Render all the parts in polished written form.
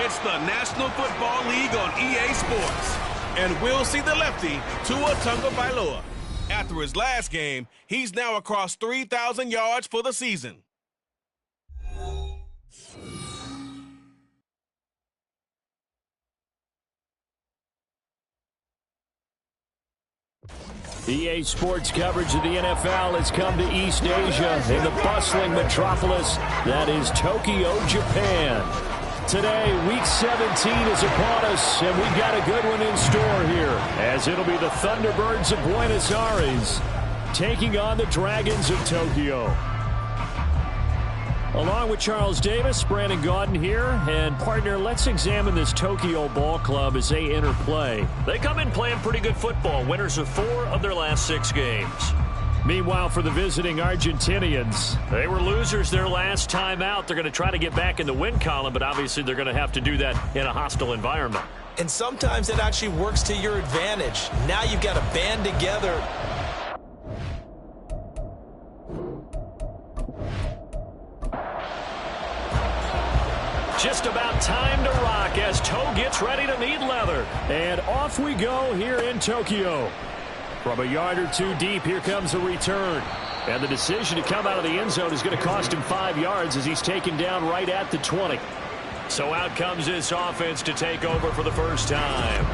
It's the National Football League on EA Sports. And we'll see the lefty, Tua Tagovailoa. After his last game, he's now across 3,000 yards for the season. EA Sports coverage of the NFL has come to East Asia in the bustling metropolis that is Tokyo, Japan. Today, Week 17 is upon us, and we've got a good one in store here, as it'll be the Thunderbirds of Buenos Aires taking on the Dragons of Tokyo. Along with Charles Davis, Brandon Gaudin here, and partner, let's examine this Tokyo ball club as they enter play. They come in playing pretty good football, winners of 4 of their last 6 games. Meanwhile, for the visiting Argentinians, they were losers their last time out. They're going to try to get back in the win column, but obviously they're going to have to do that in a hostile environment. And sometimes it actually works to your advantage. Now you've got to band together. Just about time to rock as Toe gets ready to meet leather. And off we go here in Tokyo. From a yard or 2 deep, here comes the return. And the decision to come out of the end zone is going to cost him 5 yards as he's taken down right at the 20. So out comes this offense to take over for the first time.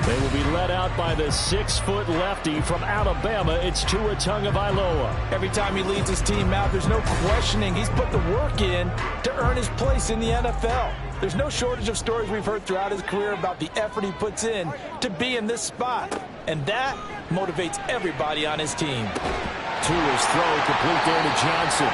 They will be led out by the 6-foot lefty from Alabama. It's Tua Tagovailoa. Every time he leads his team out, there's no questioning. He's put the work in to earn his place in the NFL. There's no shortage of stories we've heard throughout his career about the effort he puts in to be in this spot. And that motivates everybody on his team. Tua's throw complete there to Johnson.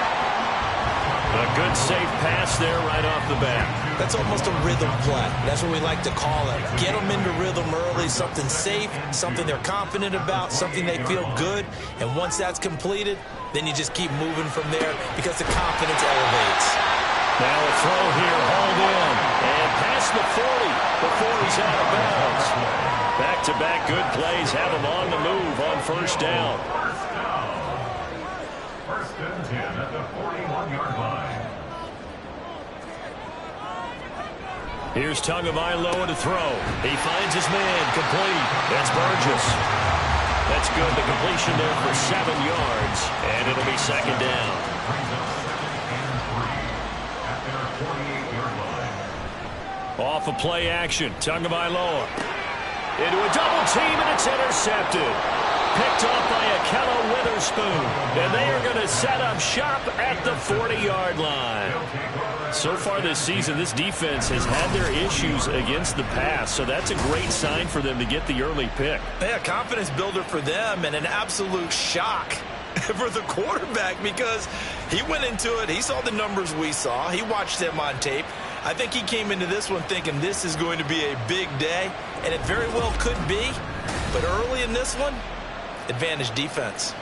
A good safe pass there right off the bat. That's almost a rhythm play. That's what we like to call it. Get them into rhythm early, something safe, something they're confident about, something they feel good. And once that's completed, then you just keep moving from there because the confidence elevates. Now a throw here, hauled in, and past the 40 before he's out of bounds. Back-to-back good plays have him on the move on first down. First and 10 at the 41-yard line. Here's Tagovailoa to throw. He finds his man, complete. That's Burgess. That's good. The completion there for 7 yards, and it'll be second down. Off a play action, Tagovailoa into a double team, and it's intercepted. Picked off by Akello Witherspoon, and they are going to set up shop at the 40-yard line. So far this season, this defense has had their issues against the pass, so that's a great sign for them to get the early pick. Yeah, confidence builder for them and an absolute shock for the quarterback because he went into it. He saw the numbers we saw. He watched them on tape. I think he came into this one thinking this is going to be a big day, and it very well could be. But early in this one, advantage defense.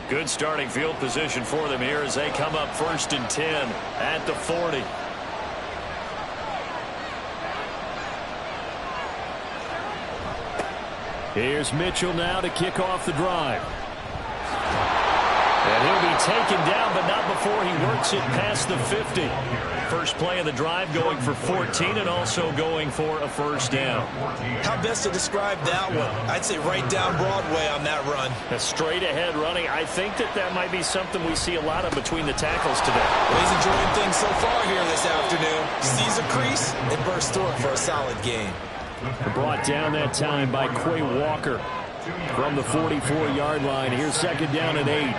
Good starting field position for them here as they come up first and 10 at the 40. Here's Mitchell now to kick off the drive. And he'll be taken down, but not before he works it past the 50. First play of the drive going for 14 and also going for a first down. How best to describe that one? I'd say right down Broadway on that run. A straight ahead running. I think that might be something we see a lot of between the tackles today. Well, he's enjoying things so far here this afternoon. Sees a crease and bursts through it for a solid gain. Brought down that time by Quay Walker from the 44-yard line. Here's second down and 8.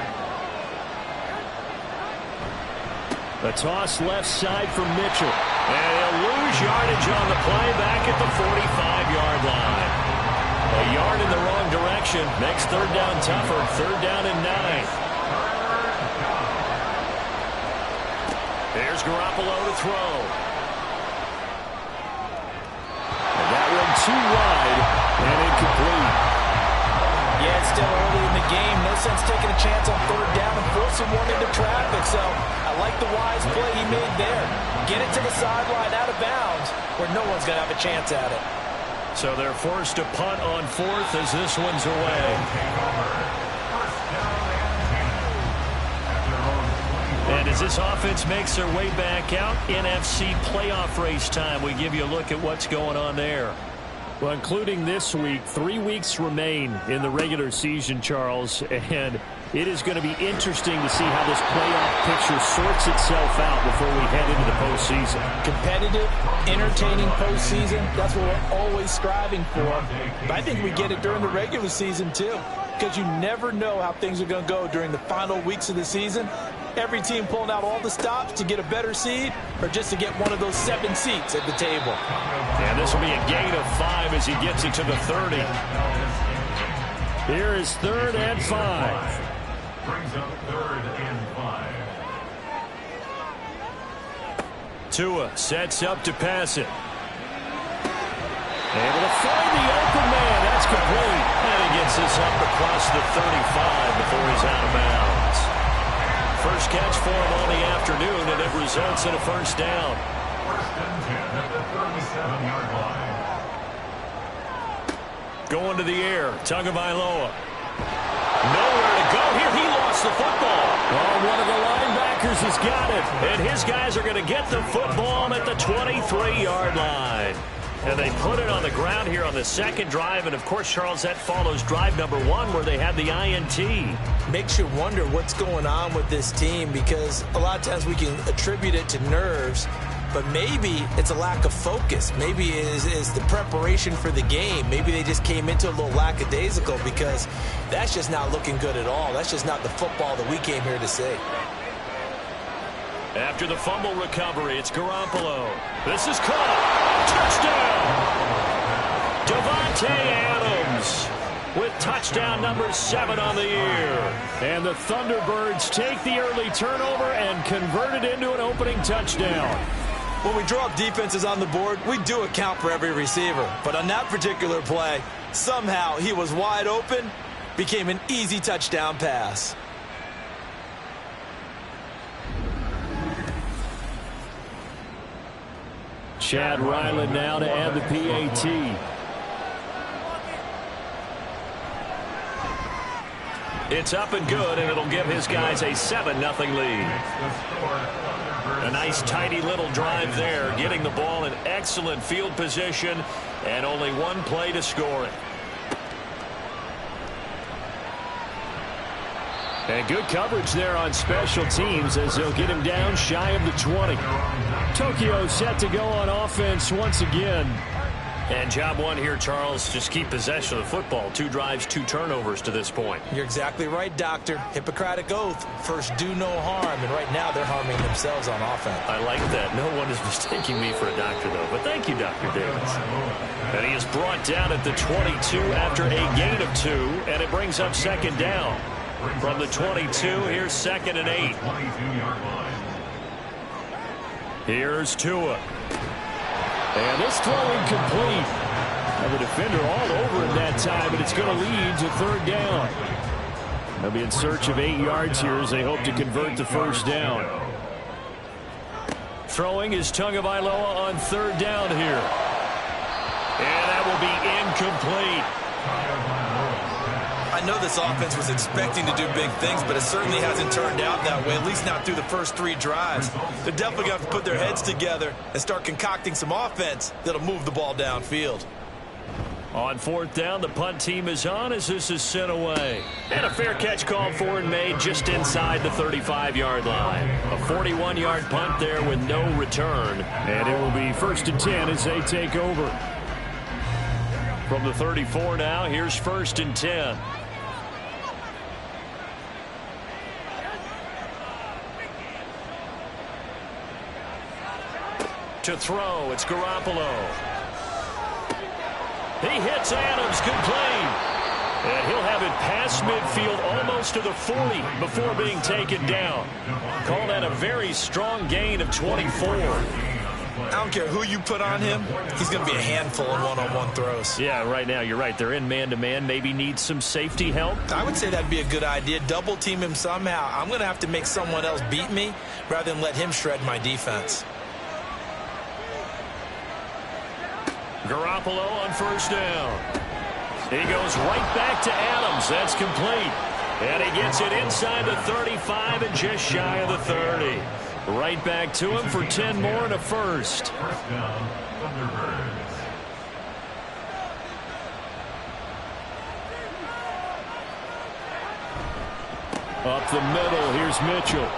The toss left side for Mitchell. And he'll lose yardage on the play back at the 45-yard line. A yard in the wrong direction. Makes third down tougher. Third down and 9. There's Garoppolo to throw. And that one too wide and incomplete. Yeah, it's still early in the game. No sense taking a chance on third down and forcing one into traffic. So I like the wise play he made there. Get it to the sideline out of bounds where no one's going to have a chance at it. So they're forced to punt on fourth as this one's away. And as this offense makes their way back out, NFC playoff race time, we give you a look at what's going on there. Well, including this week, 3 weeks remain in the regular season, Charles, and it is going to be interesting to see how this playoff picture sorts itself out before we head into the postseason. Competitive, entertaining postseason, that's what we're always striving for. But I think we get it during the regular season, too, because you never know how things are going to go during the final weeks of the season. Every team pulling out all the stops to get a better seed or just to get one of those 7 seats at the table. And this will be a gain of 5 as he gets it to the 30. Here is 3rd and 5. Brings up 3rd and 5. Tua sets up to pass it. Able to find the open man. That's complete. And he gets this up across the 35 before he's out of bounds. First catch for him on the afternoon, and it results in a first down. 1st and 10 at the 37-yard line. Going to the air, Tagovailoa. Nowhere to go here. He lost the football. Oh, one of the linebackers has got it. And his guys are going to get the football at the 23-yard line. And they put it on the ground here on the second drive. And, of course, Charles, that follows drive number 1 where they had the INT. Makes you wonder what's going on with this team because a lot of times we can attribute it to nerves, but maybe it's a lack of focus. Maybe it is the preparation for the game. Maybe they just came into a little lackadaisical because that's just not looking good at all. That's just not the football that we came here to see. After the fumble recovery, it's Garoppolo. This is caught. Touchdown! Davante Adams with touchdown number 7 on the year. And the Thunderbirds take the early turnover and convert it into an opening touchdown. When we draw up defenses on the board, we do account for every receiver. But on that particular play, somehow he was wide open, became an easy touchdown pass. Chad Ryland now to add the PAT. It's up and good, and it'll give his guys a 7-0 lead. A nice, tidy little drive there, getting the ball in excellent field position, and only one play to score it. And good coverage there on special teams as they'll get him down shy of the 20. Tokyo set to go on offense once again. And job 1 here, Charles, just keep possession of the football. 2 drives, 2 turnovers to this point. You're exactly right, Doctor. Hippocratic oath. First, do no harm. And right now, they're harming themselves on offense. I like that. No one is mistaking me for a doctor, though. But thank you, Dr. Davis. And he is brought down at the 22 after a gain of 2. And it brings up 2nd down. From the 22, here's 2nd and 8. Here's Tua. And this throw incomplete. And the defender all over him that time, but it's going to lead to 3rd down. They'll be in search of 8 yards here as they hope to convert the first down. Throwing is Tagovailoa on 3rd down here. And that will be incomplete. I know this offense was expecting to do big things, but it certainly hasn't turned out that way, at least not through the first 3 drives. They're definitely going to have to put their heads together and start concocting some offense that'll move the ball downfield. On 4th down, the punt team is on as this is sent away. And a fair catch called for and made just inside the 35-yard line. A 41-yard punt there with no return. And it will be 1st and 10 as they take over. From the 34 now, here's 1st and 10. To throw, it's Garoppolo. He hits Adams, good play. And he'll have it past midfield almost to the 40 before being taken down. Call that a very strong gain of 24. I don't care who you put on him, he's going to be a handful in one-on-one throws. Yeah, right now, you're right. They're in man-to-man, maybe needs some safety help. I would say that'd be a good idea. Double team him somehow. I'm going to have to make someone else beat me rather than let him shred my defense. Garoppolo on 1st down. He goes right back to Adams. That's complete. And he gets it inside the 35 and just shy of the 30. Right back to him for 10 more and a first. First down, Thunderbirds. Up the middle, here's Mitchell.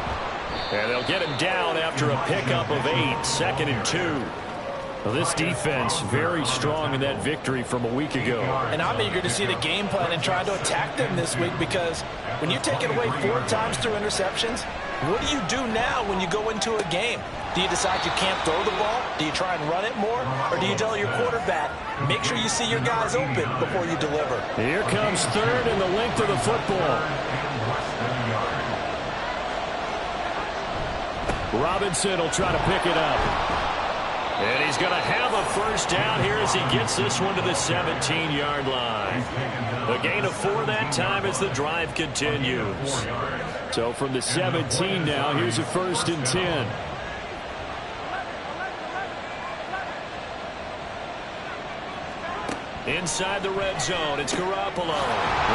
And they'll get him down after a pickup of 8, 2nd and 2. Well, this defense very strong in that victory from a week ago. And I'm eager to see the game plan and try to attack them this week, because when you take it away 4 times through interceptions, what do you do now when you go into a game? Do you decide you can't throw the ball? Do you try and run it more? Or do you tell your quarterback, make sure you see your guys open before you deliver? Here comes 3rd and the length of the football. Robinson will try to pick it up. And he's going to have a first down here as he gets this one to the 17-yard line. A gain of 4 that time as the drive continues. So from the 17 now, here's a 1st and 10. Inside the red zone, it's Garoppolo.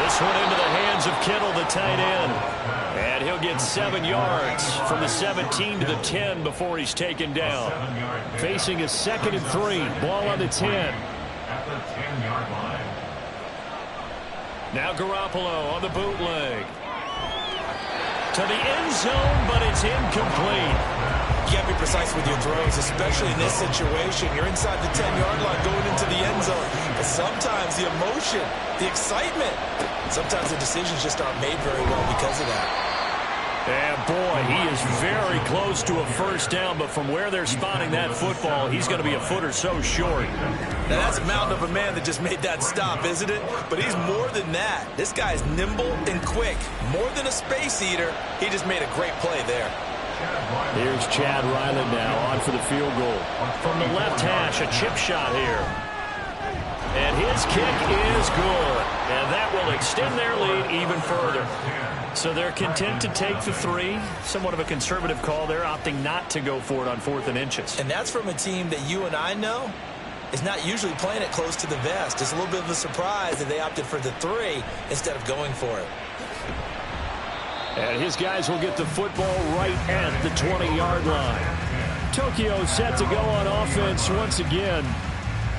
This one into the hands of Kittle, the tight end. And he'll get 7 yards from the 17 to the 10 before he's taken down. Facing a 2nd and 3. Ball on the 10. At the 10-yard line. Now Garoppolo on the bootleg. To the end zone, but it's incomplete. You got to be precise with your throws, especially in this situation. You're inside the 10-yard line going into the end zone. But sometimes the emotion, the excitement, sometimes the decisions just aren't made very well because of that. And boy, he is very close to a first down, but from where they're spotting that football, he's going to be a foot or so short. Now that's a mountain of a man that just made that stop, isn't it? But he's more than that. This guy's nimble and quick. More than a space eater, he just made a great play there. Here's Chad Ryland now on for the field goal. From the left hash, a chip shot here. And his kick is good. And that will extend their lead even further. So they're content to take the 3. Somewhat of a conservative call there, opting not to go for it on 4th and inches. And that's from a team that you and I know is not usually playing it close to the vest. It's a little bit of a surprise that they opted for the 3 instead of going for it. And his guys will get the football right at the 20-yard line. Tokyo set to go on offense once again.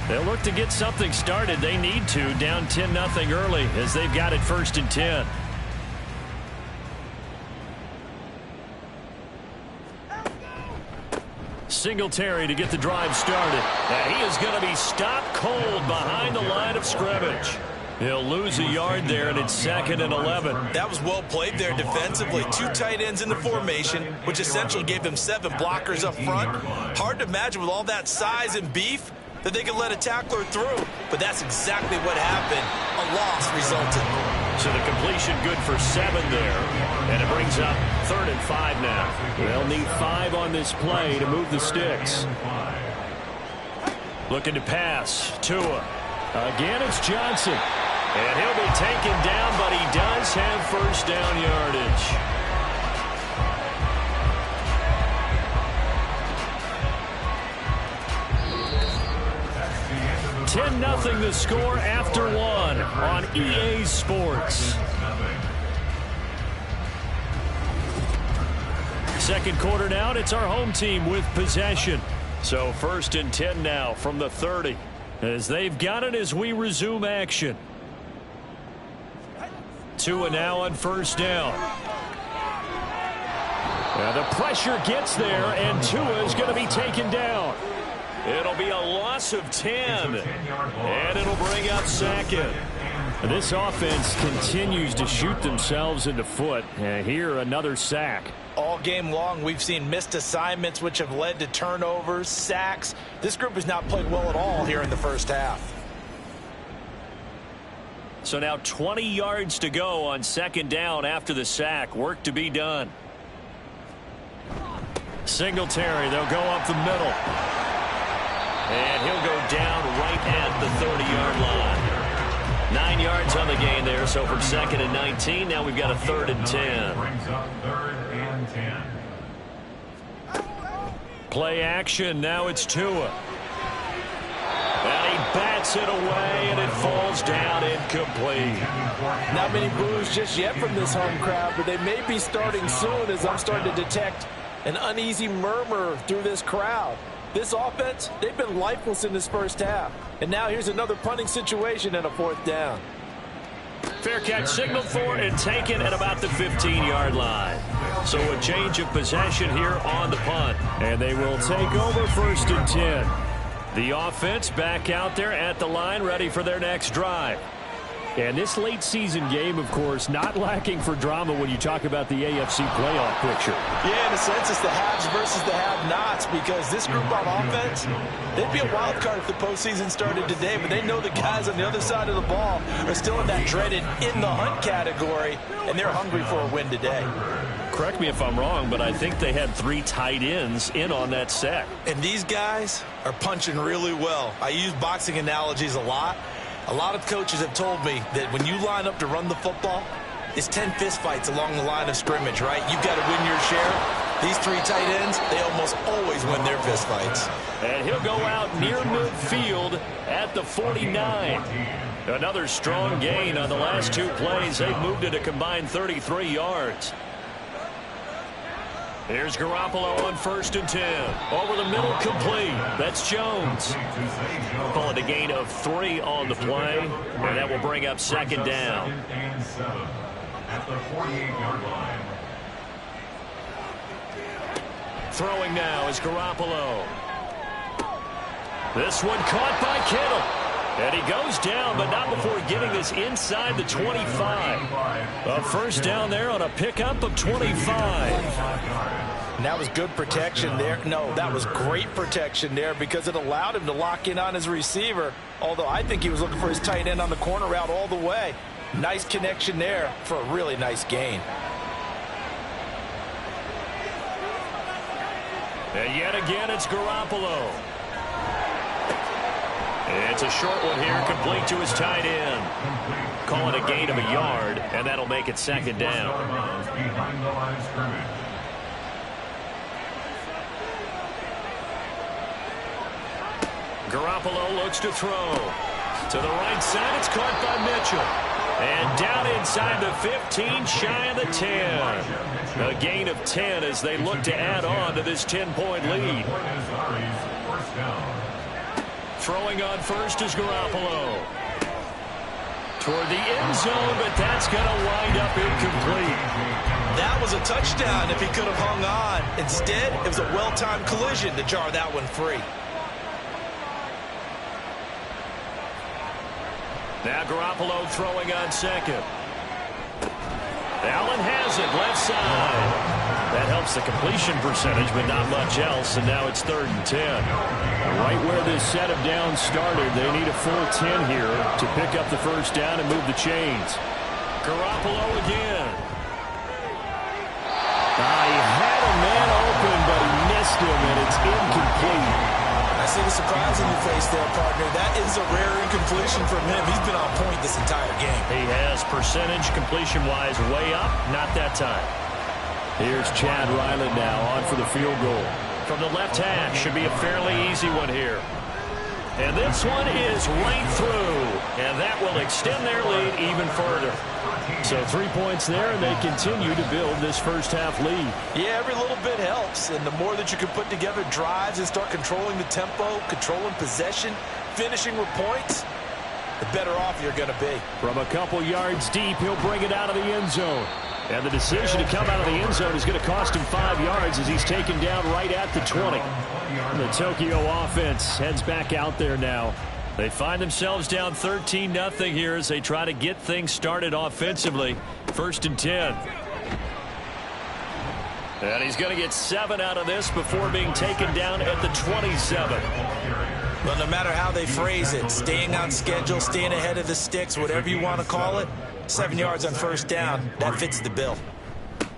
They'll look to get something started. They need to, down 10-0 early as they've got it 1st and 10. Singletary to get the drive started. Now he is going to be stopped cold behind the line of scrimmage. He'll lose a yard there, and it's 2nd and 11. That was well played there defensively. 2 tight ends in the formation, which essentially gave them 7 blockers up front. Hard to imagine with all that size and beef that they could let a tackler through. But that's exactly what happened. A loss resulted. So the completion good for 7 there. And it brings up 3rd and 5 now. They'll need 5 on this play to move the sticks. Looking to pass. Tua. Again, it's Johnson. And he'll be taken down, but he does have first down yardage. That's 10-0 the score after 1 on EA Sports. Second quarter now, and it's our home team with possession. So 1st and 10 now from the 30. As they've got it as we resume action. Tua now on first down. Now the pressure gets there, and Tua is going to be taken down. It'll be a loss of 10, and it'll bring up 2nd. This offense continues to shoot themselves in the foot. And here, another sack. All game long, we've seen missed assignments, which have led to turnovers, sacks. This group has not played well at all here in the first half. So now 20 yards to go on 2nd down after the sack. Work to be done. Singletary, they'll go up the middle. And he'll go down right at the 30-yard line. 9 yards on the gain there, so from 2nd and 19, now we've got a 3rd and 10. Brings up 3rd and 10. Play action, now it's Tua. And he bats it away, and it falls down incomplete. Not many boos just yet from this home crowd, but they may be starting soon as I'm starting to detect an uneasy murmur through this crowd. This offense, they've been lifeless in this first half. And now here's another punting situation and a 4th down. Fair catch signaled for and taken at about the 15-yard line. So a change of possession here on the punt. And they will take over 1st and 10. The offense back out there at the line, ready for their next drive. And this late season game, of course, not lacking for drama when you talk about the AFC playoff picture. Yeah, in a sense, it's the haves versus the have-nots, because this group on offense, they'd be a wild card if the postseason started today, but they know the guys on the other side of the ball are still in that dreaded in-the-hunt category, and they're hungry for a win today. Correct me if I'm wrong, but I think they had 3 tight ends in on that set. And these guys are punching really well. I use boxing analogies a lot. A lot of coaches have told me that when you line up to run the football, it's 10 fistfights along the line of scrimmage, right? You've got to win your share. These 3 tight ends, they almost always win their fistfights. And he'll go out near midfield at the 49. Another strong gain on the last 2 plays. They've moved it a combined 33 yards. Here's Garoppolo on 1st and 10. Over the middle, complete. That's Jones. Call it a gain of 3 on the play, and that will bring up 2nd down. At the 48-yard line. Throwing now is Garoppolo. This one caught by Kittle. And he goes down, but not before getting this inside the 25. A 1st down there on a pickup of 25. And that was good protection there. No, that was great protection there because it allowed him to lock in on his receiver, although I think he was looking for his tight end on the corner route all the way. Nice connection there for a really nice gain. And yet again, it's Garoppolo. It's a short one here, complete to his tight end. Call it a gain of a yard, and that'll make it 2nd down. Behind the line of scrimmage. Garoppolo looks to throw. To the right side, it's caught by Mitchell. And down inside the 15, shy of the 10. A gain of 10 as they look to add on to this 10-point lead. Throwing on 1st is Garoppolo. Toward the end zone, but that's going to wind up incomplete. That was a touchdown if he could have hung on. Instead, it was a well-timed collision to jar that one free. Now Garoppolo throwing on 2nd. Allen has it, left side. That helps the completion percentage, but not much else, and now it's 3rd and 10. Right where this set of downs started, they need a full 10 here to pick up the 1st down and move the chains. Garoppolo again. He had a man open, but he missed him, and it's incomplete. I see the surprise in your face there, partner. That is a rare incompletion from him. He's been on point this entire game. He has percentage completion-wise way up, not that time. Here's Chad Ryland now on for the field goal. From the left hash, should be a fairly easy one here. And this one is right through, and that will extend their lead even further. So 3 points there, and they continue to build this first half lead. Yeah, every little bit helps, and the more that you can put together drives and start controlling the tempo, controlling possession, finishing with points, the better off you're going to be. From a couple yards deep, he'll bring it out of the end zone. And the decision to come out of the end zone is going to cost him 5 yards as he's taken down right at the 20. And the Tokyo offense heads back out there now. They find themselves down 13-0 here as they try to get things started offensively. 1st and 10. And he's going to get 7 out of this before being taken down at the 27. Well, no matter how they phrase it, staying on schedule, staying ahead of the sticks, whatever you want to call it, 7 yards on 1st down, that fits the bill.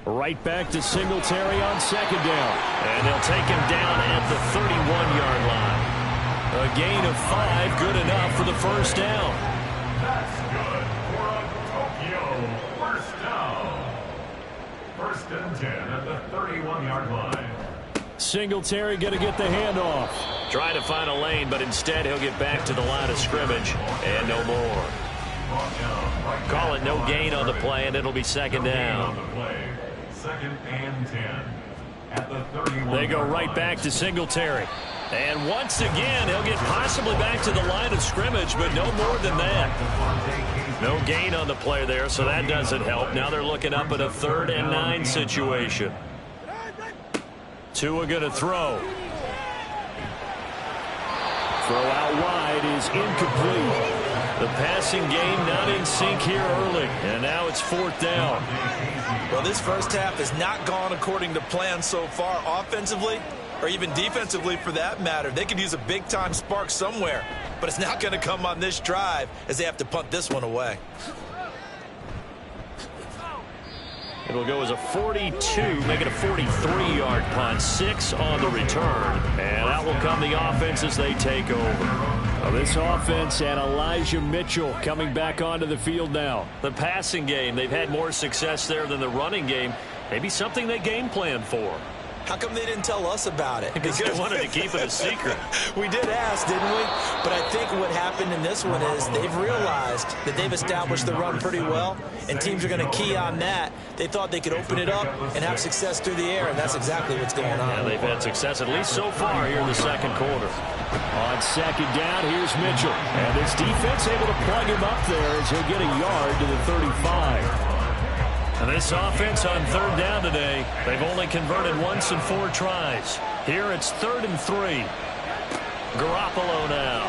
Right back to Singletary on 2nd down. And they'll take him down at the 31-yard line. A gain of 5, good enough for the 1st down. That's good for a Tokyo 1st down. 1st and 10 at the 31-yard line. Singletary going to get the handoff. Trying to find a lane, but instead he'll get back to the line of scrimmage and no more. Call it no gain on the play, and it'll be second down. Second and 10. At the 31. They go right back to Singletary. And once again, he'll get possibly back to the line of scrimmage, but no more than that. No gain on the play there, so that doesn't help. Now they're looking up at a 3rd and 9 situation. Tua going to throw. Throw out wide is incomplete. The passing game not in sync here early, and now it's 4th down. Well, this first half has not gone according to plan so far offensively, or even defensively for that matter. They could use a big-time spark somewhere, but it's not going to come on this drive as they have to punt this one away. It'll go as a 42, make it a 43-yard punt, 6 on the return, and out will come the offense as they take over. Well, this offense and Elijah Mitchell coming back onto the field now. The passing game, they've had more success there than the running game. Maybe something they game plan for. How come they didn't tell us about it? Because they wanted to keep it a secret. We did ask, didn't we? But I think what happened in this one is they've realized that they've established the run pretty well, and teams are going to key on that. They thought they could open it up and have success through the air, and that's exactly what's going on. And they've had success, at least so far, here in the second quarter. On second down, here's Mitchell. And this defense able to plug him up there as he'll get a yard to the 35. And this offense on 3rd down today, they've only converted once in 4 tries. Here it's 3rd and 3. Garoppolo now.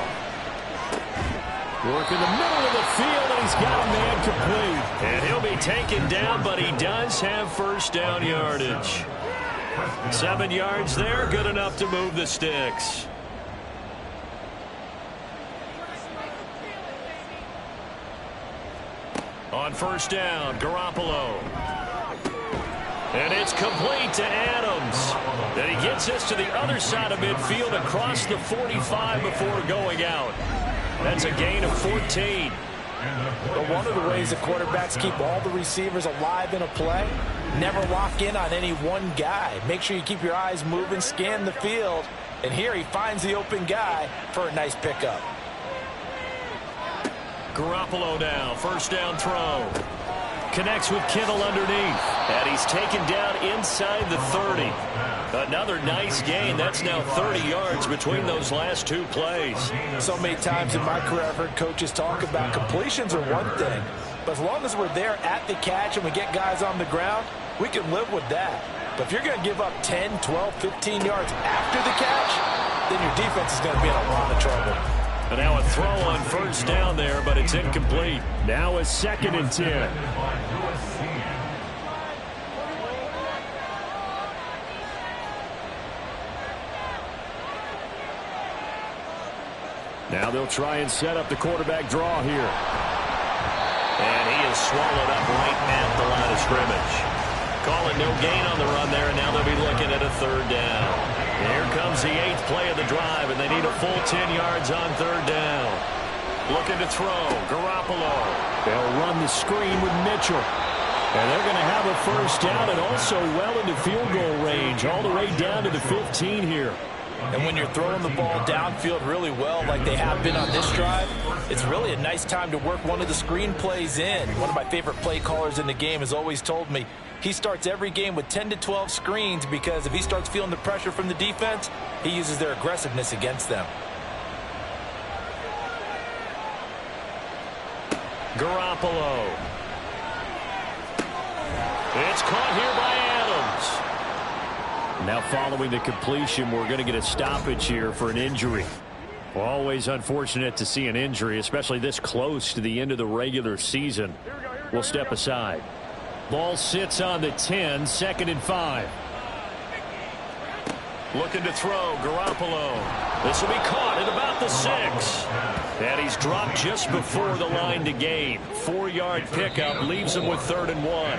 Work in the middle of the field, and he's got a man complete. And he'll be taken down, but he does have first down yardage. 7 yards there, good enough to move the sticks. On first down, Garoppolo. And it's complete to Adams. And he gets this to the other side of midfield across the 45 before going out. That's a gain of 14. But one of the ways the quarterbacks keep all the receivers alive in a play, never lock in on any one guy. Make sure you keep your eyes moving, scan the field. And here he finds the open guy for a nice pickup. Garoppolo now, first down throw. Connects with Kittle underneath. And he's taken down inside the 30. Another nice gain. That's now 30 yards between those last 2 plays. So many times in my career I've heard coaches talk about completions are one thing. But as long as we're there at the catch and we get guys on the ground, we can live with that. But if you're going to give up 10, 12, 15 yards after the catch, then your defense is going to be in a lot of trouble. And now a throw on first down there, but it's incomplete. Now a 2nd and 10. Now they'll try and set up the quarterback draw here. And he is swallowed up right at the line of scrimmage. Call it no gain on the run there, and now they'll be looking at a 3rd down. Here comes the 8th play of the drive, and they need a full 10 yards on 3rd down. Looking to throw, Garoppolo. They'll run the screen with Mitchell. And they're going to have a first down and also well into field goal range, all the way down to the 15 here. And when you're throwing the ball downfield really well like they have been on this drive, it's really a nice time to work one of the screen plays in. One of my favorite play callers in the game has always told me he starts every game with 10 to 12 screens because if he starts feeling the pressure from the defense, he uses their aggressiveness against them. Garoppolo. It's caught here by Adams. Now following the completion, we're going to get a stoppage here for an injury. Well, always unfortunate to see an injury, especially this close to the end of the regular season. We'll step aside. Ball sits on the 10, 2nd and 5. Looking to throw, Garoppolo. This will be caught at about the 6. And he's dropped just before the line to gain. 4-yard pickup leaves him with 3rd and 1.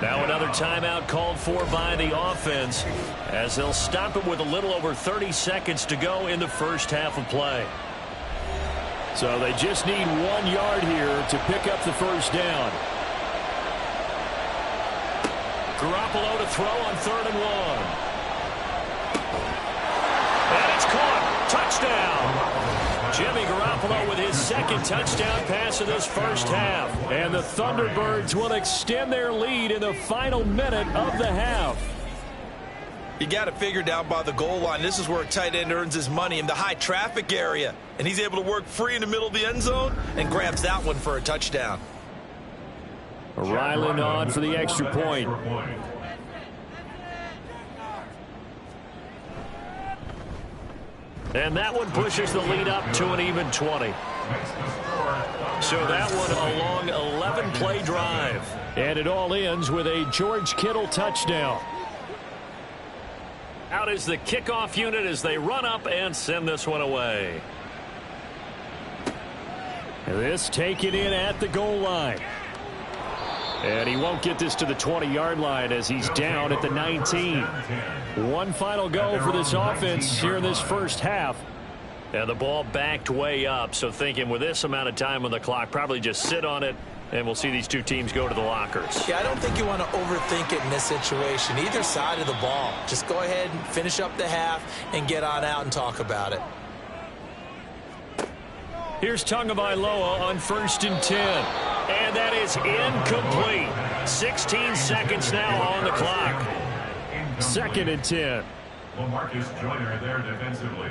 Now another timeout called for by the offense as they'll stop him with a little over 30 seconds to go in the first half of play. So they just need 1 yard here to pick up the first down. Garoppolo to throw on 3rd and 1. And it's caught. touchdown. Jimmy Garoppolo with his second touchdown pass of this first half. And the Thunderbirds will extend their lead in the final minute of the half. You got to figure down by the goal line. This is where a tight end earns his money, in the high traffic area. And he's able to work free in the middle of the end zone and grabs that one for a touchdown. Ryland on for the extra point. And that one pushes the lead up to an even 20. So that one a long 11-play drive. And it all ends with a George Kittle touchdown. Out is the kickoff unit as they run up and send this one away. This taken in at the goal line. And he won't get this to the 20-yard line as he's down at the 19. One final go for this offense here in this first half. And the ball backed way up, so thinking with this amount of time on the clock, probably just sit on it, and we'll see these two teams go to the lockers. Yeah, I don't think you want to overthink it in this situation. Either side of the ball. Just go ahead and finish up the half and get on out and talk about it. Here's Tagovailoa on 1st and 10. And that is incomplete. 16 seconds now on the clock. 2nd and 10. Lamarcus Joyner there defensively.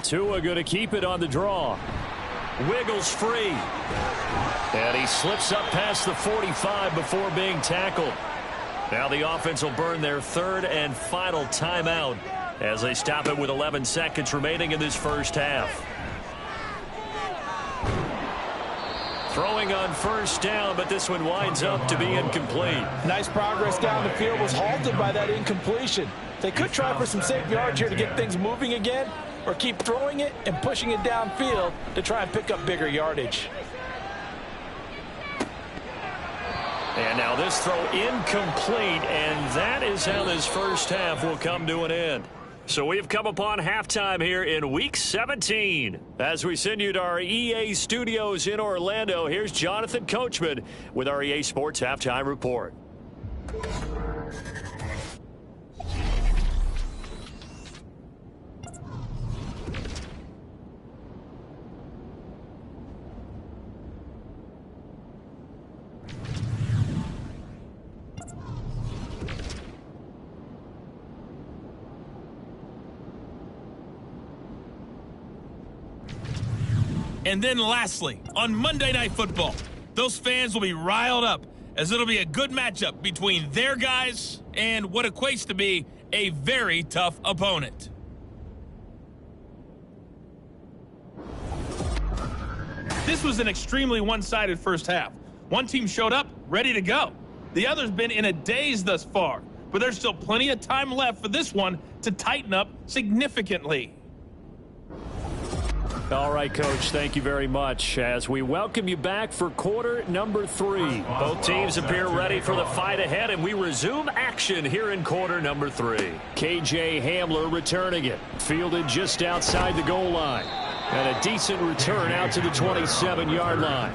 Tua going to keep it on the draw. Wiggles free. And he slips up past the 45 before being tackled. Now the offense will burn their 3rd and final timeout as they stop it with 11 seconds remaining in this first half. Throwing on 1st down, but this one winds up to be incomplete. Nice progress down the field, was halted by that incompletion. They could try for some safe yards here to get things moving again, or keep throwing it and pushing it downfield to try and pick up bigger yardage. And now this throw incomplete, and that is how this first half will come to an end. So we've come upon halftime here in Week 17. As we send you to our EA studios in Orlando, here's Jonathan Coachman with our EA Sports Halftime Report. And then lastly, on Monday Night Football, those fans will be riled up as it'll be a good matchup between their guys and what equates to be a very tough opponent. This was an extremely one-sided first half. One team showed up ready to go. The other's been in a daze thus far, but there's still plenty of time left for this one to tighten up significantly. All right, Coach, thank you very much as we welcome you back for quarter number 3. Both teams appear ready for the fight ahead, and we resume action here in quarter number 3. KJ Hamler returning it, fielded just outside the goal line, and a decent return out to the 27-yard line.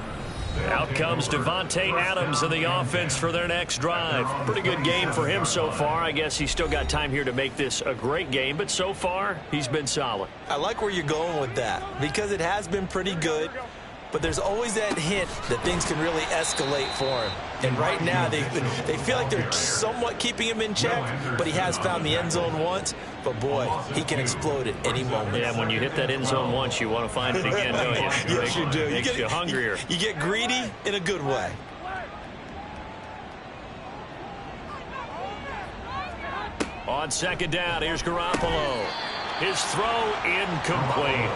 Out comes Devontae Adams in the offense for their next drive. Pretty good game for him so far. I guess he's still got time here to make this a great game, but so far, he's been solid. I like where you're going with that because it has been pretty good, but there's always that hint that things can really escalate for him. And right now, they feel like they're somewhat keeping him in check, but he has found the end zone once. But, boy, he can explode at any moment. Yeah, when you hit that end zone once, you want to find it again, don't you? Yes, you do. Makes you hungrier. You get greedy in a good way. On 2nd down, here's Garoppolo. His throw incomplete.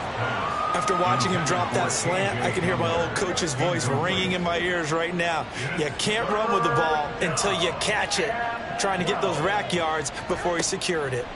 After watching him drop that slant, I can hear my old coach's voice ringing in my ears right now. You can't run with the ball until you catch it, trying to get those rack yards before he secured it.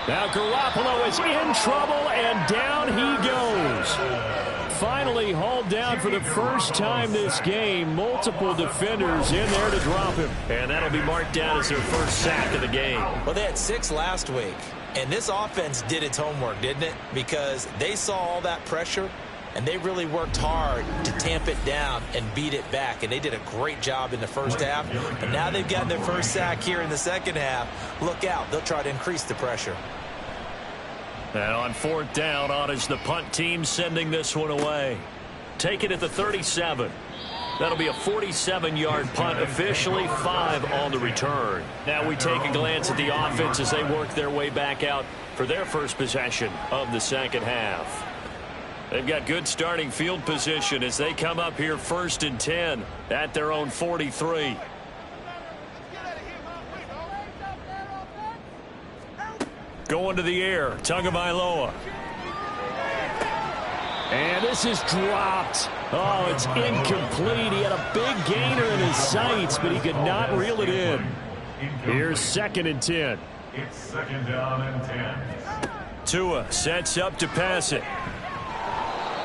Now Garoppolo is in trouble, and down he goes. Finally hauled down for the first time this game. Multiple defenders in there to drop him. And that'll be marked down as their first sack of the game. Well, they had 6 last week, and this offense did its homework, didn't it? Because they saw all that pressure, and they really worked hard to tamp it down and beat it back, and they did a great job in the first half. But now they've gotten their first sack here in the second half. Look out. They'll try to increase the pressure. And on 4th down, on is the punt team sending this one away. Take it at the 37. That'll be a 47-yard punt, officially 5 on the return. Now we take a glance at the offense as they work their way back out for their first possession of the second half. They've got good starting field position as they come up here 1st and 10 at their own 43. Going to the air, Tagovailoa. And this is dropped. Oh, it's incomplete. He had a big gainer in his sights, but he could not reel it in. Here's 2nd and 10. It's 2nd down and 10. Tua sets up to pass it.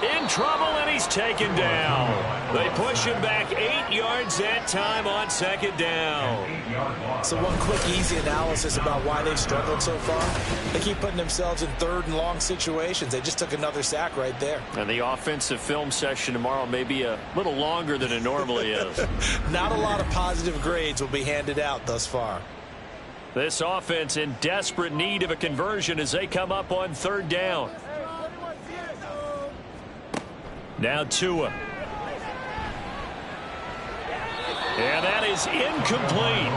In trouble, and he's taken down. They push him back 8 yards that time on 2nd down. So one quick, easy analysis about why they've struggled so far. They keep putting themselves in 3rd and long situations. They just took another sack right there. And the offensive film session tomorrow may be a little longer than it normally is. Not a lot of positive grades will be handed out thus far. This offense in desperate need of a conversion as they come up on 3rd down. Now Tua. And that is incomplete.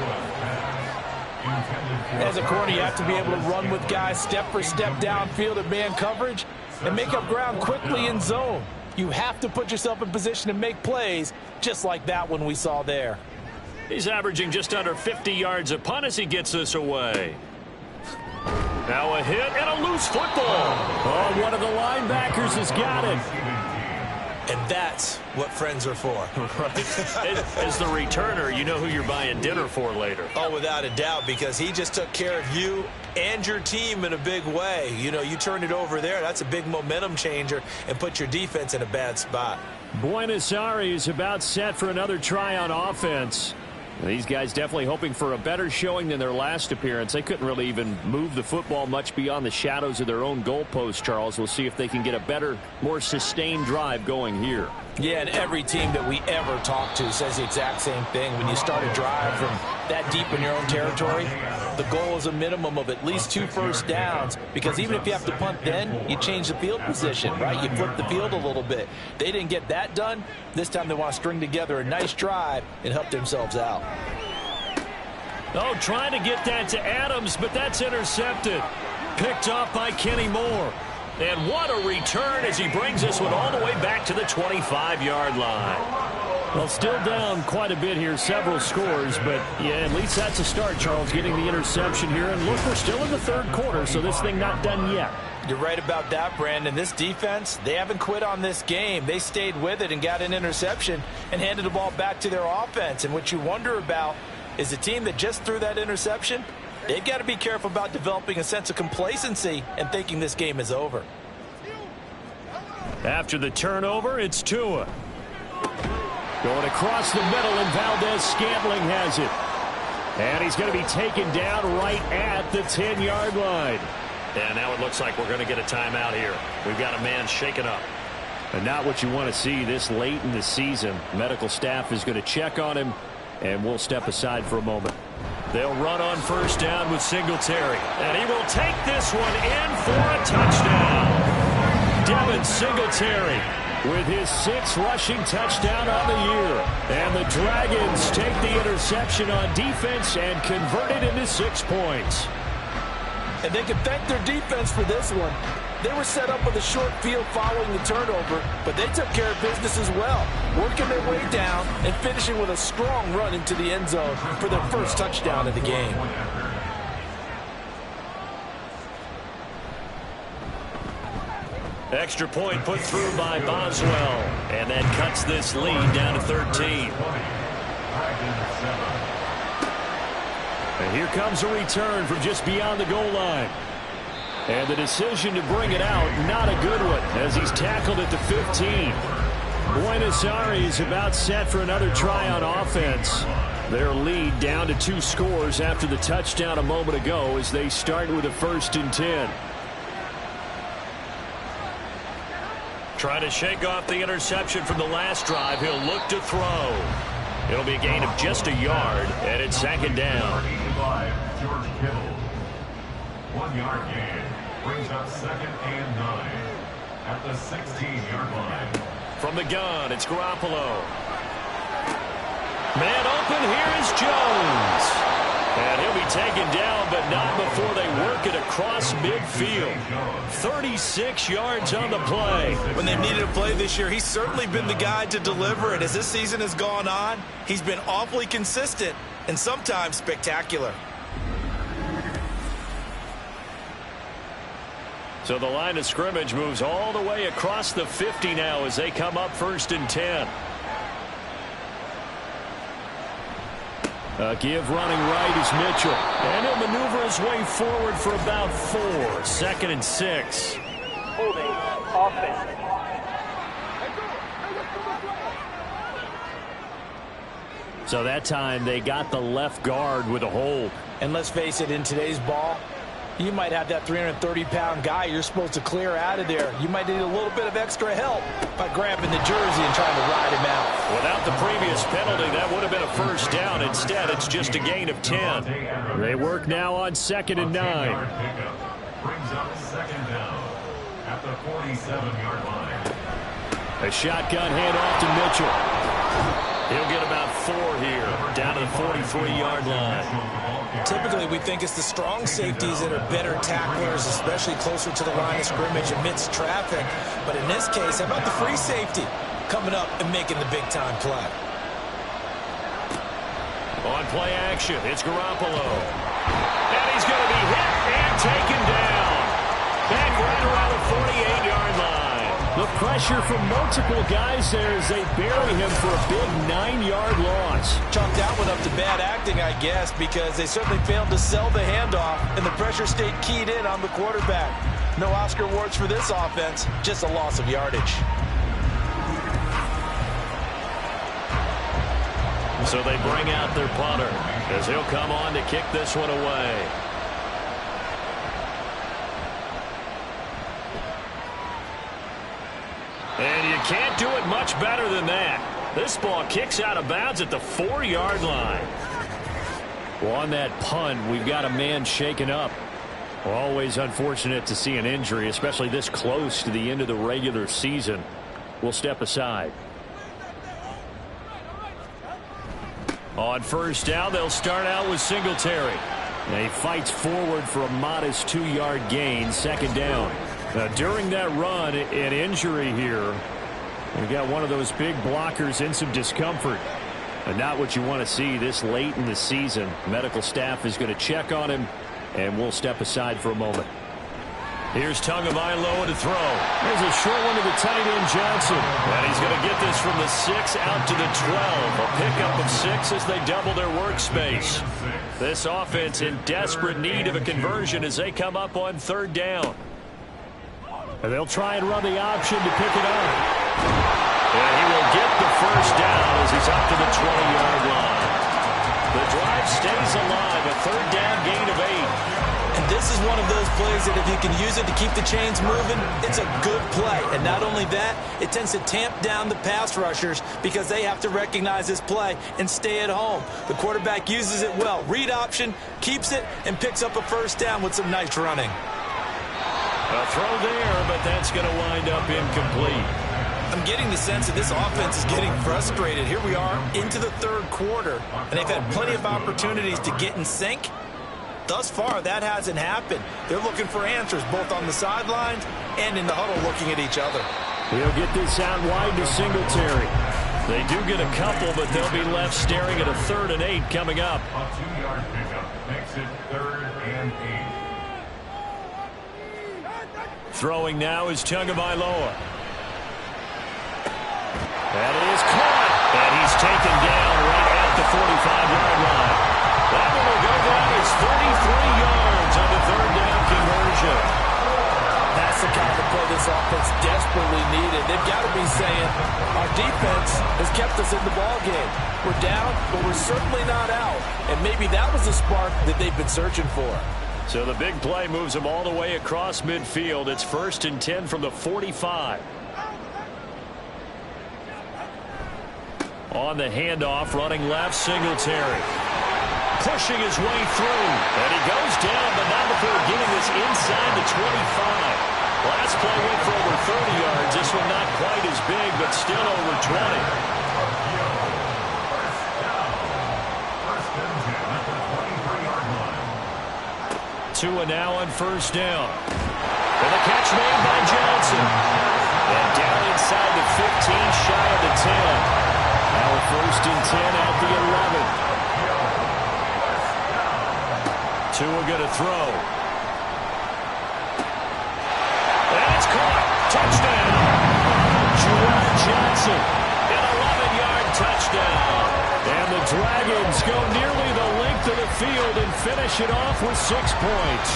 As a corner, you have to be able to run with guys step for step downfield at man coverage and make up ground quickly in zone. You have to put yourself in position to make plays just like that one we saw there. He's averaging just under 50 yards a punt as he gets this away. Now a hit and a loose football. Oh, one of the linebackers has got it. And that's what friends are for. Right. As the returner, you know who you're buying dinner for later. Oh, without a doubt, because he just took care of you and your team in a big way. You know, you turned it over there. That's a big momentum changer and put your defense in a bad spot. Buenos Aires about set for another try on offense. These guys definitely hoping for a better showing than their last appearance. They couldn't really even move the football much beyond the shadows of their own goalpost, Charles. We'll see if they can get a better, more sustained drive going here. Yeah, and every team that we ever talk to says the exact same thing. When you start a drive from that deep in your own territory, the goal is a minimum of at least 2 first downs, because even if you have to punt then, you change the field position, right? You flip the field a little bit. They didn't get that done. This time they want to string together a nice drive and help themselves out. Oh, trying to get that to Adams, but that's intercepted. Picked off by Kenny Moore. And what a return as he brings this one all the way back to the 25-yard line. Well, still down quite a bit here, several scores, but yeah, at least that's a start, Charles, getting the interception here. And look, we're still in the 3rd quarter, so this thing not done yet. You're right about that, Brandon. This defense, they haven't quit on this game. They stayed with it and got an interception and handed the ball back to their offense. And what you wonder about is the team that just threw that interception, they've got to be careful about developing a sense of complacency and thinking this game is over. After the turnover, it's Tua. Going across the middle, and Valdez-Scantling has it. And he's going to be taken down right at the 10-yard line. And now it looks like we're going to get a timeout here. We've got a man shaken up. And not what you want to see this late in the season. Medical staff is going to check on him, and we'll step aside for a moment. They'll run on 1st down with Singletary. And he will take this one in for a touchdown. Devin Singletary with his 6th rushing touchdown on the year. And the Dragons take the interception on defense and convert it into 6 points. And they can thank their defense for this one. They were set up with a short field following the turnover, but they took care of business as well, working their way down and finishing with a strong run into the end zone for their first touchdown of the game. Extra point put through by Boswell, and that cuts this lead down to 13. And here comes a return from just beyond the goal line. And the decision to bring it out, not a good one, as he's tackled at the 15. Buenos Aires about set for another try on offense. Their lead down to 2 scores after the touchdown a moment ago as they start with a 1st and 10. Trying to shake off the interception from the last drive. He'll look to throw. It'll be a gain of just a yard, and it's second down. 1 yard gain brings up 2nd and 9 at the 16-yard line. From the gun, it's Garoppolo. Man open, here is Jones. And he'll be taken down, but not before they work it across midfield. 36 yards on the play. When they've needed a play this year, he's certainly been the guy to deliver it. As this season has gone on, he's been awfully consistent and sometimes spectacular. So the line of scrimmage moves all the way across the 50 now as they come up 1st and 10. Give running right is Mitchell. And he'll maneuver his way forward for about 4. 2nd and 6. Holding offense. So that time they got the left guard with a hold. And let's face it, in today's ball, you might have that 330-pound guy you're supposed to clear out of there. You might need a little bit of extra help by grabbing the jersey and trying to ride him out. Without the previous penalty, that would have been a 1st down. Instead, it's just a gain of 10. They work now on 2nd and 9. Brings up 2nd down at the 47-yard line. A shotgun handoff to Mitchell. He'll get about 4 here, down to the 43-yard line. Typically, we think it's the strong safeties that are better tacklers, especially closer to the line of scrimmage amidst traffic. But in this case, how about the free safety coming up and making the big-time play? On play action, it's Garoppolo. And he's going to be hit and taken down. Back right around the 48-yard line. The pressure from multiple guys there as they bury him for a big 9-yard loss. Chalk that one up to bad acting, I guess, because they certainly failed to sell the handoff, and the pressure stayed keyed in on the quarterback. No Oscar awards for this offense, just a loss of yardage. So they bring out their punter as he'll come on to kick this one away. And you can't do it much better than that. This ball kicks out of bounds at the 4-yard line. Well, on that punt, we've got a man shaken up. Always unfortunate to see an injury, especially this close to the end of the regular season. We'll step aside. On 1st down, they'll start out with Singletary. And he fights forward for a modest 2-yard gain, 2nd down. During that run, an injury here. We got one of those big blockers in some discomfort. And not what you want to see this late in the season. Medical staff is going to check on him, and we'll step aside for a moment. Here's Tagovailoa to throw. There's a short one to the tight end, Johnson. And he's going to get this from the 6 out to the 12. A pickup of 6 as they double their workspace. This offense in desperate need of a conversion as they come up on 3rd down. And they'll try and run the option to pick it up. And he will get the 1st down as he's up to the 20-yard line. The drive stays alive, a 3rd down gain of 8. And this is one of those plays that if you can use it to keep the chains moving, it's a good play. And not only that, it tends to tamp down the pass rushers because they have to recognize this play and stay at home. The quarterback uses it well. Read option, keeps it, and picks up a 1st down with some nice running. A throw there, but that's going to wind up incomplete. I'm getting the sense that this offense is getting frustrated. Here we are into the 3rd quarter, and they've had plenty of opportunities to get in sync. Thus far, that hasn't happened. They're looking for answers both on the sidelines and in the huddle looking at each other. He'll get this out wide to Singletary. They do get a couple, but they'll be left staring at a 3rd and 8 coming up. A 2-yard pickup makes it 3rd and 8. Throwing now is Tagovailoa. That is caught. And he's taken down right at the 45-yard line. That one will go down as 33 yards on the 3rd down conversion. That's the kind of play this offense desperately needed. They've got to be saying, our defense has kept us in the ballgame. We're down, but we're certainly not out. And maybe that was the spark that they've been searching for. So the big play moves them all the way across midfield. It's 1st and 10 from the 45. On the handoff, running left, Singletary. Pushing his way through. And he goes down, but not before getting this inside the 25. Last play went for over 30 yards. This one not quite as big, but still over 20. Tua now on first down. And the catch made by Johnson. And down inside the 15, shy of the 10. Now a first and 10 at the 11. Tua going to throw. And it's caught. Touchdown. Juwan Johnson. An 11-yard touchdown. And the Dragons go nearly the length of the field and finish it off with 6 points.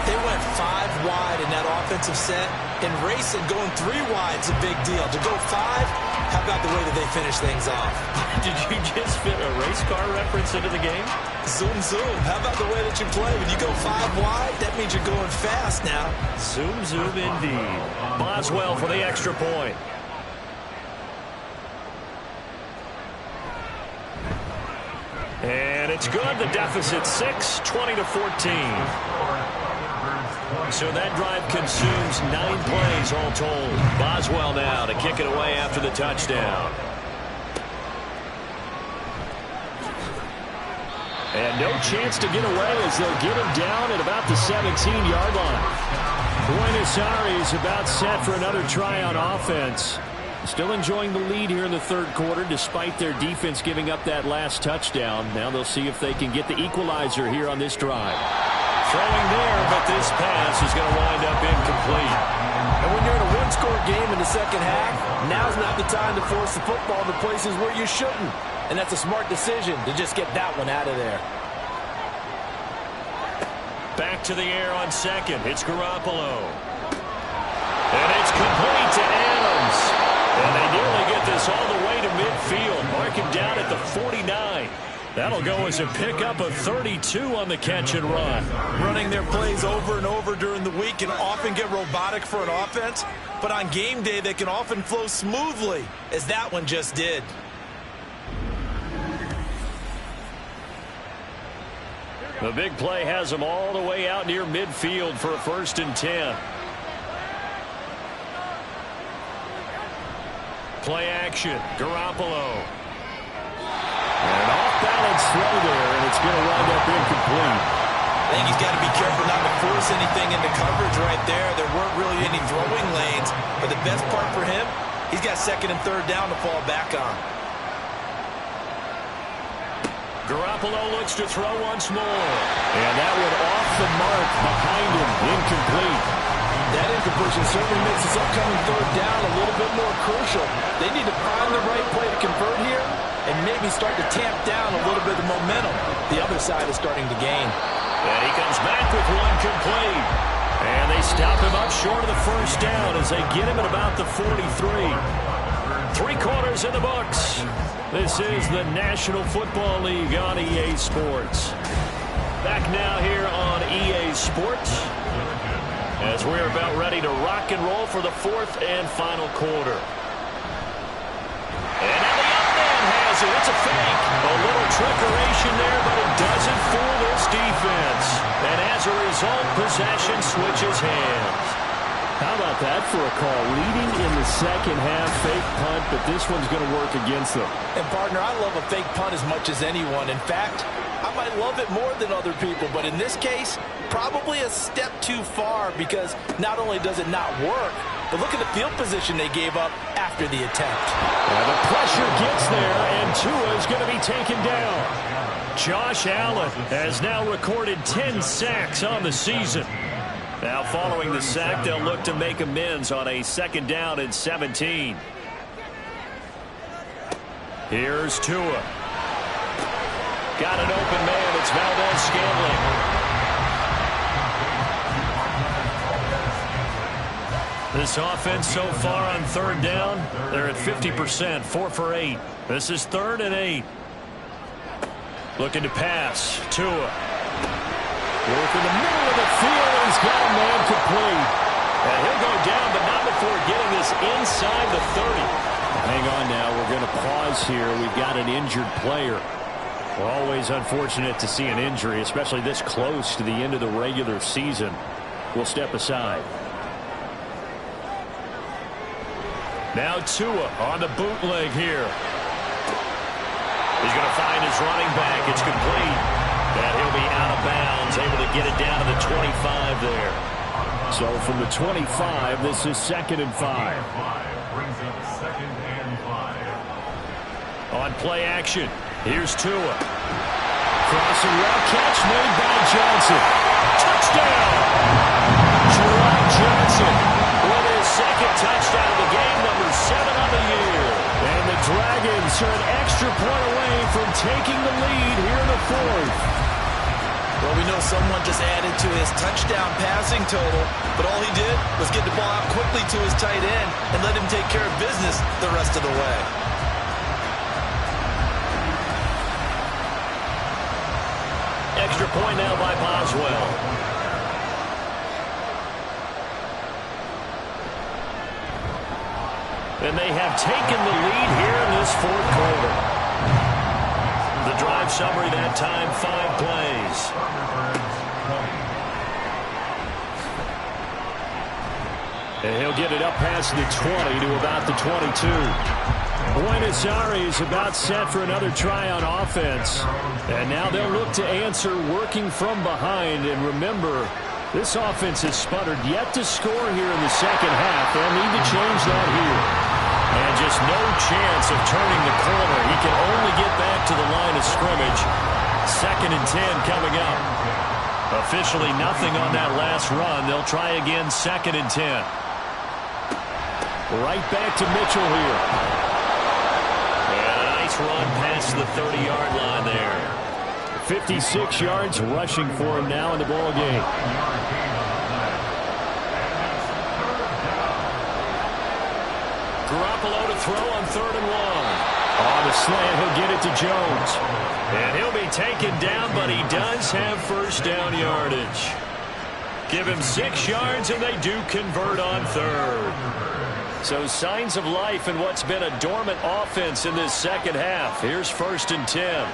They went 5 wide in that offensive set. In racing, going 3 wide is a big deal. To go 5, how about the way that they finish things off? Did you just fit a race car reference into the game? Zoom, zoom. How about the way that you play? When you go 5 wide, that means you're going fast now. Zoom, zoom indeed. Boswell for the extra point. And it's good. The deficit 6, 20-14. So that drive consumes 9 plays all told. Boswell now to kick it away after the touchdown. And no chance to get away as they'll get him down at about the 17-yard line. Buenos Aires about set for another try on offense. Still enjoying the lead here in the third quarter despite their defense giving up that last touchdown. Now they'll see if they can get the equalizer here on this drive. Throwing there, but this pass is going to wind up incomplete. And when you're in a one-score game in the second half, now's not the time to force the football to places where you shouldn't. And that's a smart decision to just get that one out of there. Back to the air on second. It's Garoppolo. And it's complete to Adams. And they nearly get this all the way to midfield. Mark him down at the 49. That'll go as a pickup of 32 on the catch and run. Running their plays over and over during the week can often get robotic for an offense, but on game day they can often flow smoothly, as that one just did. The big play has them all the way out near midfield for a 1st and 10. Play action. Garoppolo. And off-balance throw there, and it's going to wind up incomplete. I think he's got to be careful not to force anything into coverage right there. There weren't really any throwing lanes, but the best part for him, he's got 2nd and 3rd down to fall back on. Garoppolo looks to throw once more. And that one off the mark behind him, incomplete. That incompletion certainly makes this upcoming 3rd down a little bit more crucial. They need to find the right play to convert here and maybe start to tamp down a little bit of momentum. The other side is starting to gain. And he comes back with one complete. And they stop him up short of the 1st down as they get him at about the 43. 3 quarters in the books. This is the National Football League on EA Sports. Back now here on EA Sports as we're about ready to rock and roll for the 4th and final quarter. And now the up man has it. It's a fake. A little trickeration there, but it doesn't fool this defense. And as a result, possession switches hands. How about that for a call? Leading in the second half, fake punt, but this one's going to work against them. And, partner, I love a fake punt as much as anyone. In fact, I might love it more than other people, but in this case, probably a step too far because not only does it not work, but look at the field position they gave up after the attempt. Well, the pressure gets there, and Tua is going to be taken down. Josh Allen has now recorded 10 sacks on the season. Now following the sack, they'll look to make amends on a 2nd down and 17. Here's Tua. Got an open man. It's Valdez-Scantling. This offense so far on 3rd down, they're at 50%, 4 for 8. This is 3rd and 8. Looking to pass. Tua. Work in the middle of the field. He's got a man complete. And he'll go down, but not before getting this inside the 30. Hang on now. We're going to pause here. We've got an injured player. Always unfortunate to see an injury, especially this close to the end of the regular season. We'll step aside. Now Tua on the bootleg here. He's going to find his running back. It's complete. And he'll be out of bounds, able to get it down to the 25 there. So from the 25, this is 2nd and 5. Brings up 2nd and 5. On play action, here's Tua. Crossing route catch made by Johnson. Touchdown! Gerard Johnson with his 2nd touchdown of the game, number 7 on the year. And the Dragons are an extra point away from taking the lead here in the 4th. Well, we know someone just added to his touchdown passing total, but all he did was get the ball out quickly to his tight end and let him take care of business the rest of the way. Extra point now by Boswell. And they have taken the lead here in this 4th quarter. The drive summary that time, 5 plays. And he'll get it up past the 20 to about the 22. Buenos Aires about set for another try on offense. And now they'll look to answer working from behind. And remember, this offense has sputtered yet to score here in the 2nd half. They'll need to change that here. And just no chance of turning the corner. He can only get back to the line of scrimmage. 2nd and 10 coming up. Officially nothing on that last run. They'll try again, 2nd and 10. Right back to Mitchell here. And a nice run past the 30-yard line there. 56 yards rushing for him now in the ball game. Garoppolo to throw on 3rd and 1. On the slant, he'll get it to Jones. And he'll be taken down, but he does have 1st down yardage. Give him 6 yards, and they do convert on 3rd. So signs of life in what's been a dormant offense in this 2nd half. Here's 1st and 10.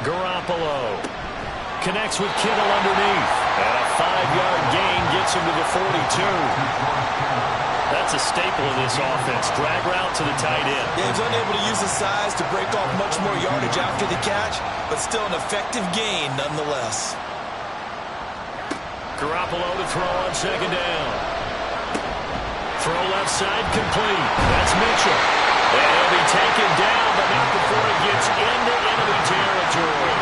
Garoppolo connects with Kittle underneath. And a 5-yard gain gets him to the 42. That's a staple of this offense. Drag route to the tight end. Yeah, he's unable to use his size to break off much more yardage after the catch, but still an effective gain nonetheless. Garoppolo to throw on 2nd down. Throw left side complete. That's Mitchell. And he'll be taken down, but not before he gets into enemy territory.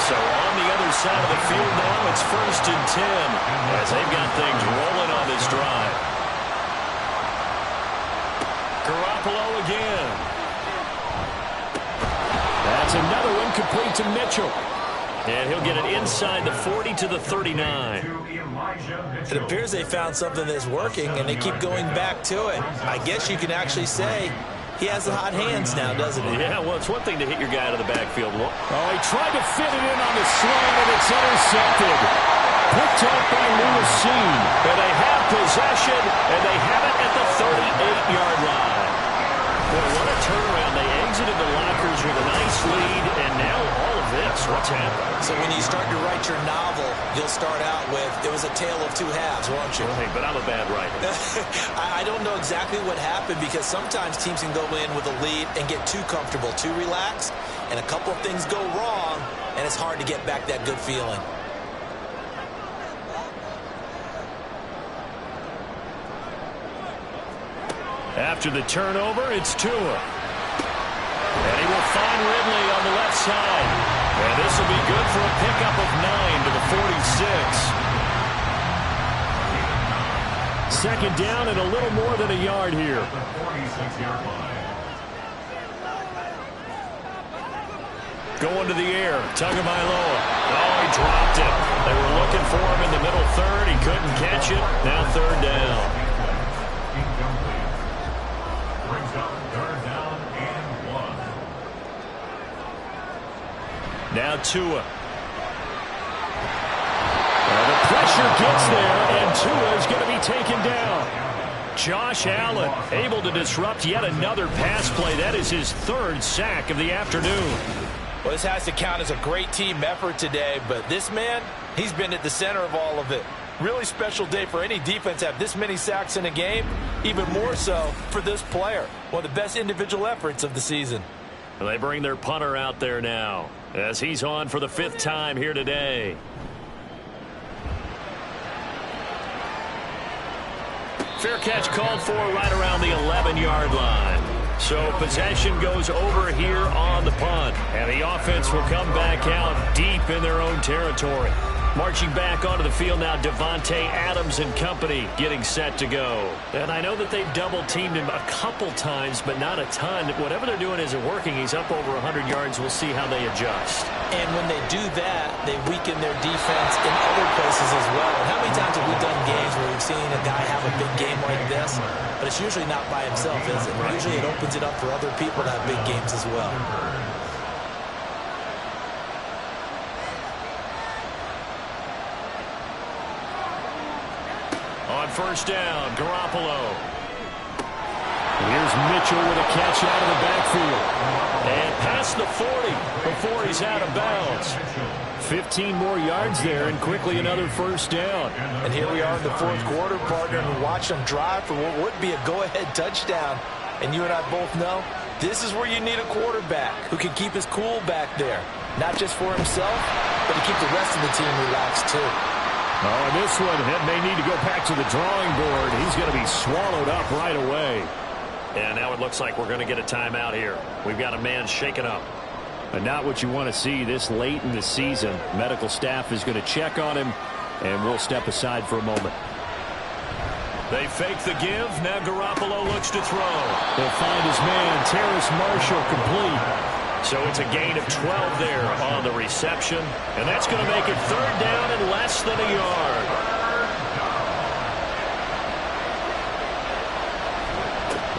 So on the other side of the field now, it's 1st and 10 as they've got things rolling on this drive. Garoppolo again. That's another one complete to Mitchell. And he'll get it inside the 40 to the 39. It appears they found something that's working, and they keep going back to it. I guess you can actually say he has the hot hands now, doesn't he? Yeah, well, it's one thing to hit your guy out of the backfield. Oh, he tried to fit it in on the slant, and it's intercepted. Picked up by Lewis Seen. And they have possession, and they have it at the 38-yard line. Boy, what a turnaround. They exited the lockers with a nice lead, and now all of this. What's happening? So when you start to write your novel, you'll start out with, it was a tale of 2 halves, won't you? Hey, but I'm a bad writer. I don't know exactly what happened, because sometimes teams can go in with a lead and get too comfortable, too relaxed, and a couple of things go wrong, and it's hard to get back that good feeling. After the turnover, it's Tua. And he will find Ridley on the left side. And this will be good for a pickup of 9 to the 46. 2nd down and a little more than a yard here. The 46-yard line. Going to the air, Tagovailoa. Oh, he dropped it. They were looking for him in the middle 3rd. He couldn't catch it. Now 3rd down. Now Tua. The pressure gets there, and Tua is going to be taken down. Josh Allen able to disrupt yet another pass play. That is his third sack of the afternoon. Well, this has to count as a great team effort today, but this man, he's been at the center of all of it. Really special day for any defense to have this many sacks in a game, even more so for this player. One of the best individual efforts of the season. Well, they bring their punter out there now as he's on for the 5th time here today. Fair catch called for right around the 11-yard line. So possession goes over here on the punt. And the offense will come back out deep in their own territory. Marching back onto the field now, Devontae Adams and company getting set to go. And I know that they've double-teamed him a couple times, but not a ton. Whatever they're doing isn't working. He's up over 100 yards. We'll see how they adjust. And when they do that, they weaken their defense in other places as well. And how many times have we done games where we've seen a guy have a big game like this? But it's usually not by himself, is it? Usually it opens it up for other people to have big games as well. On first down, Garoppolo. Here's Mitchell with a catch out of the backfield. And past the 40 before he's out of bounds. 15 more yards there, and quickly another first down. And here we are in the 4th quarter, partner, and watch them drive for what would be a go-ahead touchdown. And you and I both know this is where you need a quarterback who can keep his cool back there. Not just for himself, but to keep the rest of the team relaxed too. Oh, and this one may need to go back to the drawing board. He's going to be swallowed up right away. And now it looks like we're going to get a timeout here. We've got a man shaken up. And not what you want to see this late in the season. Medical staff is going to check on him, and we'll step aside for a moment. They fake the give. Now Garoppolo looks to throw. They'll find his man, Terrace Marshall, complete. So it's a gain of 12 there on the reception. And that's going to make it 3rd down and less than a yard.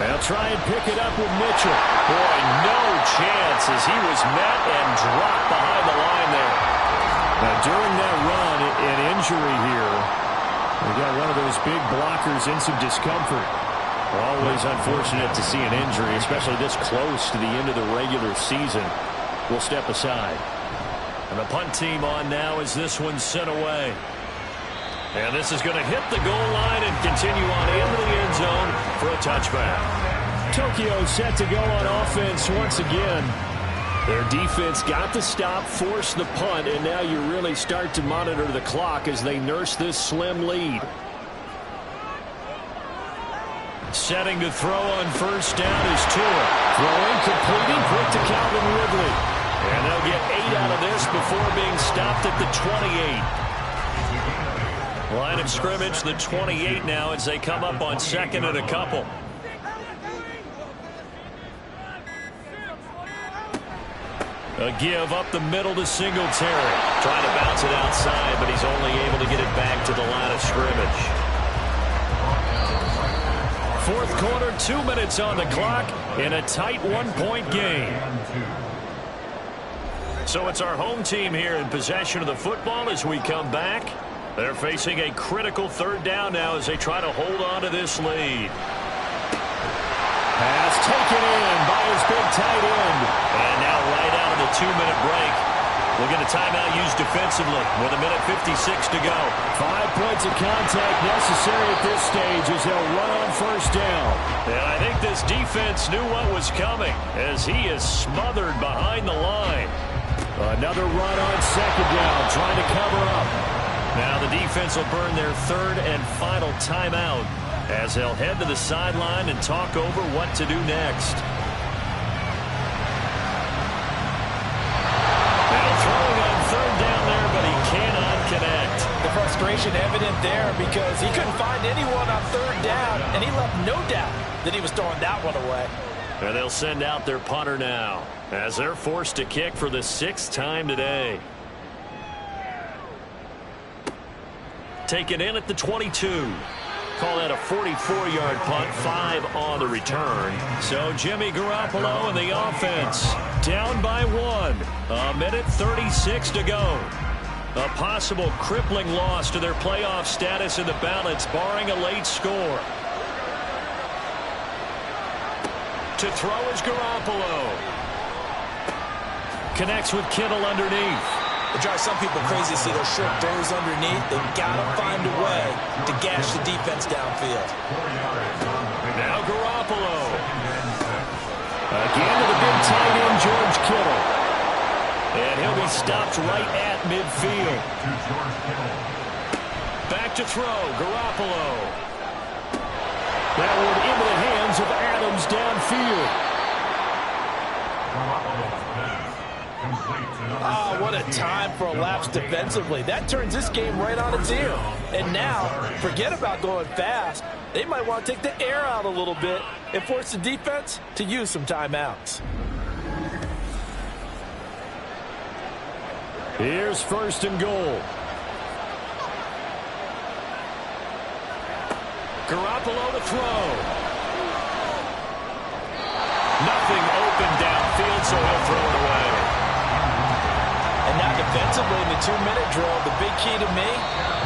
They'll try and pick it up with Mitchell. Boy, no chance as he was met and dropped behind the line there. Now, during that run, an injury here. We got one of those big blockers in some discomfort. Always unfortunate to see an injury, especially this close to the end of the regular season. We'll step aside. And the punt team on now as this one's sent away. And this is going to hit the goal line and continue on into the end zone for a touchback. Tokyo set to go on offense once again. Their defense got the stop, forced the punt, and now you really start to monitor the clock as they nurse this slim lead. Setting to throw on first down is Tua. Throwing, completing, quick to Calvin Ridley. And they'll get 8 out of this before being stopped at the 28. Line of scrimmage, the 28 now as they come up on 2nd and a couple. A give up the middle to Singletary. Trying to bounce it outside, but he's only able to get it back to the line of scrimmage. 4th quarter, 2 minutes on the clock in a tight 1-point game. So it's our home team here in possession of the football as we come back. They're facing a critical 3rd down now as they try to hold on to this lead. Pass taken in by his big tight end. And now right out of the 2-minute break, we'll get a timeout used defensively with 1:56 to go. 5 points of contact necessary at this stage as they'll run on first down. And I think this defense knew what was coming as he is smothered behind the line. Another run on 2nd down, trying to cover up. Now the defense will burn their 3rd and final timeout as they'll head to the sideline and talk over what to do next. Now throwing on 3rd down there, but he cannot connect. The frustration evident there because he couldn't find anyone on 3rd down, and he left no doubt that he was throwing that one away. And they'll send out their punter now as they're forced to kick for the 6th time today. Taken in at the 22. Call that a 44-yard punt, 5 on the return. So Jimmy Garoppolo and the offense down by 1. 1:36 to go. A possible crippling loss to their playoff status in the balance, barring a late score. To throw is Garoppolo. Connects with Kittle underneath. It drives some people crazy to see those short throws underneath. They've got to find a way to gash the defense downfield. Now Garoppolo. Again to the big tight end, George Kittle. And he'll be stopped right at midfield. Back to throw, Garoppolo. That one into the hands of Adams downfield. Oh, what a time for a lapse defensively. That turns this game right on its ear. And now, forget about going fast. They might want to take the air out a little bit and force the defense to use some timeouts. Here's first and goal. Garoppolo to throw. Nothing open downfield, so he'll throw it away. And now defensively in the 2-minute drill, the big key to me,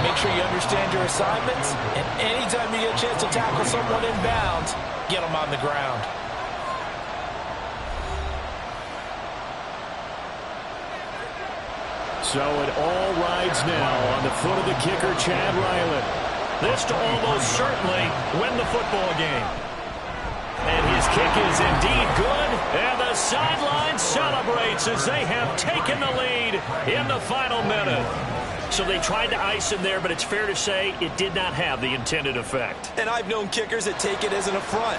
make sure you understand your assignments, and anytime you get a chance to tackle someone in bounds, get them on the ground. So it all rides now on the foot of the kicker, Chad Ryland. This to almost certainly win the football game. And his kick is indeed good, and the sideline celebrates as they have taken the lead in the final minute. So they tried to ice him there, but it's fair to say it did not have the intended effect. And I've known kickers that take it as an affront.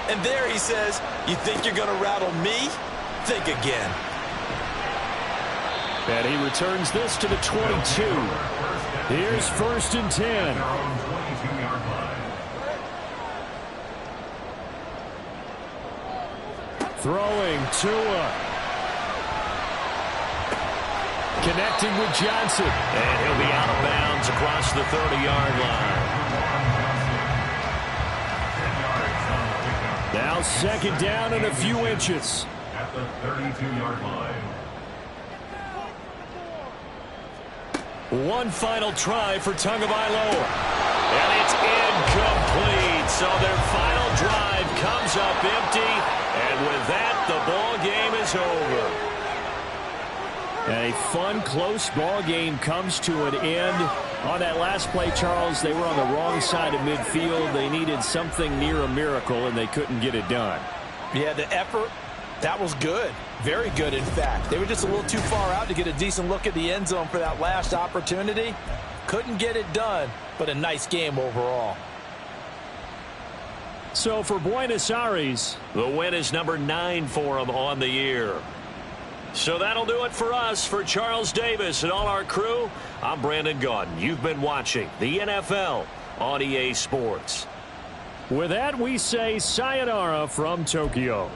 And there he says, you think you're going to rattle me? Think again. And he returns this to the 22. Here's first and 10. Throwing Tua. Connecting with Johnson. And he'll be out of bounds across the 30-yard line. Now second down and a few inches. At the 32-yard line. One final try for Tagovailoa. And it's incomplete. So their final drive comes up empty. And with that, the ball game is over. And a fun, close ball game comes to an end. On that last play, Charles, they were on the wrong side of midfield. They needed something near a miracle, and they couldn't get it done. Yeah, the effort, that was good. Very good, in fact. They were just a little too far out to get a decent look at the end zone for that last opportunity. Couldn't get it done, but a nice game overall. So for Buenos Aires, the win is number 9 for them on the year. So that'll do it for us. For Charles Davis and all our crew, I'm Brandon Gaudin. You've been watching the NFL on EA Sports. With that, we say sayonara from Tokyo.